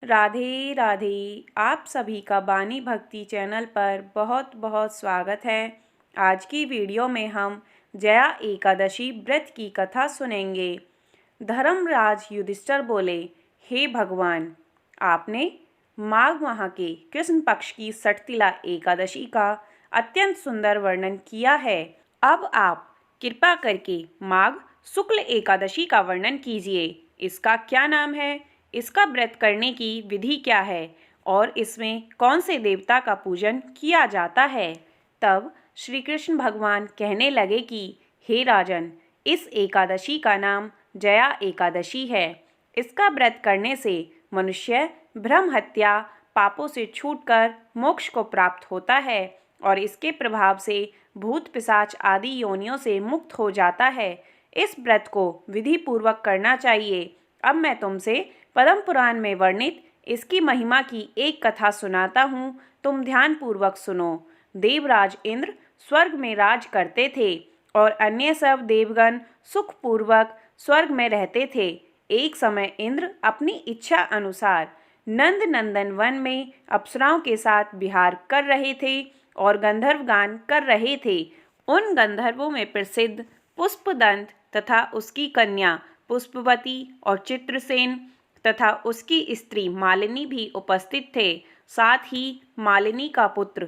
राधे राधे। आप सभी का बानी भक्ति चैनल पर बहुत बहुत स्वागत है। आज की वीडियो में हम जया एकादशी व्रत की कथा सुनेंगे। धर्मराज युधिष्ठिर बोले, हे भगवान, आपने माघ माह के कृष्ण पक्ष की सठतिला एकादशी का अत्यंत सुंदर वर्णन किया है। अब आप कृपा करके माघ शुक्ल एकादशी का वर्णन कीजिए। इसका क्या नाम है, इसका व्रत करने की विधि क्या है और इसमें कौन से देवता का पूजन किया जाता है। तब श्री कृष्ण भगवान कहने लगे कि हे राजन, इस एकादशी का नाम जया एकादशी है। इसका व्रत करने से मनुष्य ब्रह्म हत्या पापों से छूटकर मोक्ष को प्राप्त होता है और इसके प्रभाव से भूत पिशाच आदि योनियों से मुक्त हो जाता है। इस व्रत को विधि पूर्वक करना चाहिए। अब मैं तुमसे पद्म पुराण में वर्णित इसकी महिमा की एक कथा सुनाता हूँ, तुम ध्यान पूर्वक सुनो। देवराज इंद्र स्वर्ग में राज करते थे और अन्य सब देवगण सुखपूर्वक स्वर्ग में रहते थे। एक समय इंद्र अपनी इच्छा अनुसार नंद नंदन वन में अप्सराओं के साथ विहार कर रहे थे और गंधर्व गान कर रहे थे। उन गंधर्वों में प्रसिद्ध पुष्पदंत तथा उसकी कन्या पुष्पवती और चित्रसेन तथा उसकी स्त्री मालिनी भी उपस्थित थे। साथ ही मालिनी का पुत्र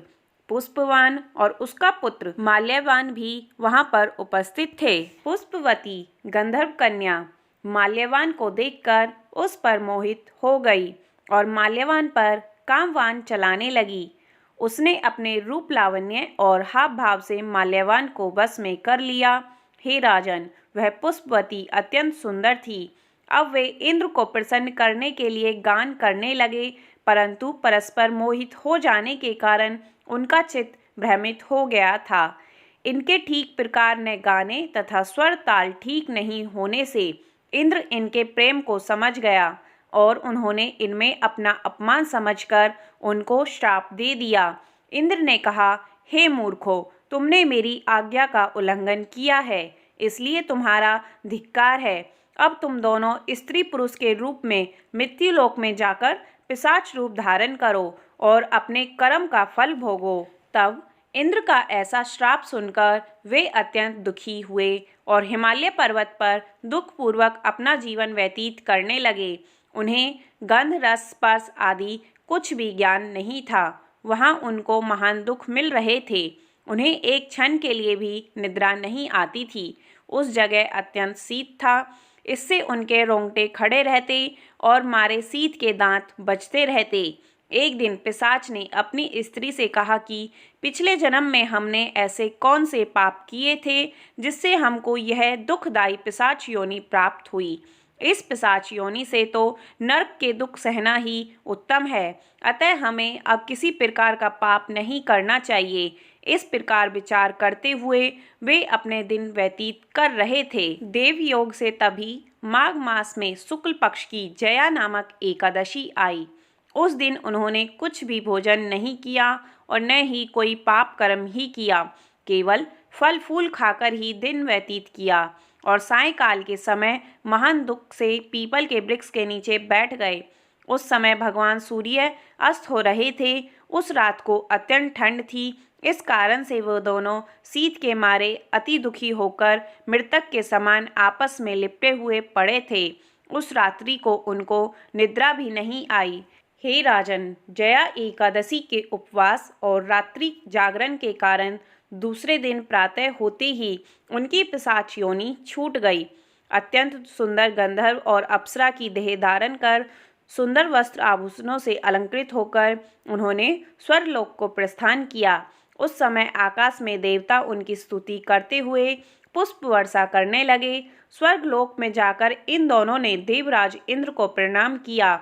पुष्पवान और उसका पुत्र माल्यवान भी वहां पर उपस्थित थे। पुष्पवती गंधर्व कन्या माल्यवान को देखकर उस पर मोहित हो गई और माल्यवान पर कामवान चलाने लगी। उसने अपने रूप लावण्य और हाव भाव से माल्यवान को बस में कर लिया। हे राजन, वह पुष्पवती अत्यंत सुंदर थी। अब वे इंद्र को प्रसन्न करने के लिए गान करने लगे, परंतु परस्पर मोहित हो जाने के कारण उनका चित्त भ्रमित हो गया था। इनके ठीक प्रकार न गाने तथा स्वर ताल ठीक नहीं होने से इंद्र इनके प्रेम को समझ गया और उन्होंने इनमें अपना अपमान समझकर उनको श्राप दे दिया। इंद्र ने कहा, हे मूर्खों, तुमने मेरी आज्ञा का उल्लंघन किया है, इसलिए तुम्हारा धिक्कार है। अब तुम दोनों स्त्री पुरुष के रूप में मृत्युलोक में जाकर पिशाच रूप धारण करो और अपने कर्म का फल भोगो। तब इंद्र का ऐसा श्राप सुनकर वे अत्यंत दुखी हुए और हिमालय पर्वत पर दुखपूर्वक अपना जीवन व्यतीत करने लगे। उन्हें गंध रस स्पर्श आदि कुछ भी ज्ञान नहीं था। वहाँ उनको महान दुख मिल रहे थे। उन्हें एक क्षण के लिए भी निद्रा नहीं आती थी। उस जगह अत्यंत शीत था, इससे उनके रोंगटे खड़े रहते और मारे शीत के दांत बजते रहते। एक दिन पिशाच ने अपनी स्त्री से कहा कि पिछले जन्म में हमने ऐसे कौन से पाप किए थे जिससे हमको यह दुखदायी पिशाच योनि प्राप्त हुई। इस पिशाच योनि से तो नरक के दुख सहना ही उत्तम है, अतः हमें अब किसी प्रकार का पाप नहीं करना चाहिए। इस प्रकार विचार करते हुए वे अपने दिन व्यतीत कर रहे थे। देवयोग से तभी माघ मास में शुक्ल पक्ष की जया नामक एकादशी आई। उस दिन उन्होंने कुछ भी भोजन नहीं किया और न ही कोई पाप कर्म ही किया, केवल फल फूल खाकर ही दिन व्यतीत किया और सायंकाल के समय महान दुख से पीपल के वृक्ष के नीचे बैठ गए। उस समय भगवान सूर्य अस्त हो रहे थे। उस रात को अत्यंत ठंड थी, इस कारण से वो दोनों शीत के मारे अति दुखी होकर मृतक के समान आपस में लिपटे हुए पड़े थे। उस रात्रि को उनको निद्रा भी नहीं आई। हे राजन, जया एकादशी के उपवास और रात्रि जागरण के कारण दूसरे दिन प्रातः होते ही उनकी पिशाच योनि छूट गई। अत्यंत सुंदर गंधर्व और अप्सरा की देह धारण कर सुंदर वस्त्र आभूषणों से अलंकृत होकर उन्होंने स्वर्गलोक को प्रस्थान किया। उस समय आकाश में देवता उनकी स्तुति करते हुए पुष्प वर्षा करने लगे। स्वर्गलोक में जाकर इन दोनों ने देवराज इंद्र को प्रणाम किया।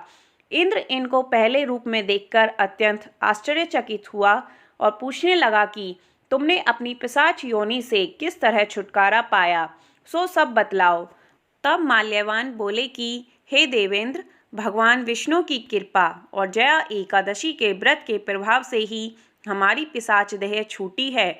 इंद्र इनको पहले रूप में देखकर अत्यंत आश्चर्यचकित हुआ और पूछने लगा कि तुमने अपनी पिशाच योनि से किस तरह छुटकारा पाया, सो सब बतलाओ। तब माल्यवान बोले कि हे देवेंद्र, भगवान विष्णु की कृपा और जया एकादशी के व्रत के प्रभाव से ही हमारी पिशाच देह छूटी है।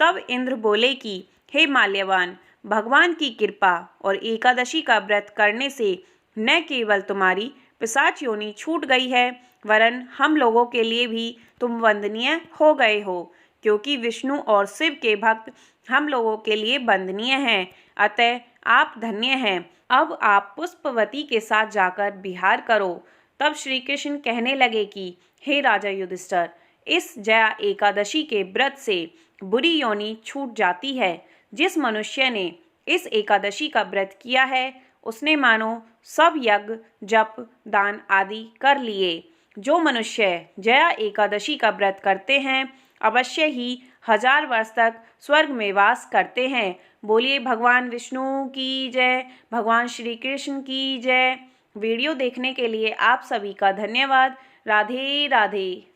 तब इंद्र बोले कि हे माल्यवान, भगवान की कृपा और एकादशी का व्रत करने से न केवल तुम्हारी पिशाच योनि छूट गई है, वरन हम लोगों के लिए भी तुम वंदनीय हो गए हो, क्योंकि विष्णु और शिव के भक्त हम लोगों के लिए वंदनीय हैं। अतः आप धन्य हैं। अब आप पुष्पवती के साथ जाकर विहार करो। तब श्री कृष्ण कहने लगे कि हे राजा युधिष्ठिर, इस जया एकादशी के व्रत से बुरी योनि छूट जाती है। जिस मनुष्य ने इस एकादशी का व्रत किया है, उसने मानो सब यज्ञ, जप, दान आदि कर लिए। जो मनुष्य जया एकादशी का व्रत करते हैं, अवश्य ही 1000 वर्ष तक स्वर्ग में वास करते हैं। बोलिए भगवान विष्णु की जय, भगवान श्री कृष्ण की जय। वीडियो देखने के लिए आप सभी का धन्यवाद। राधे राधे।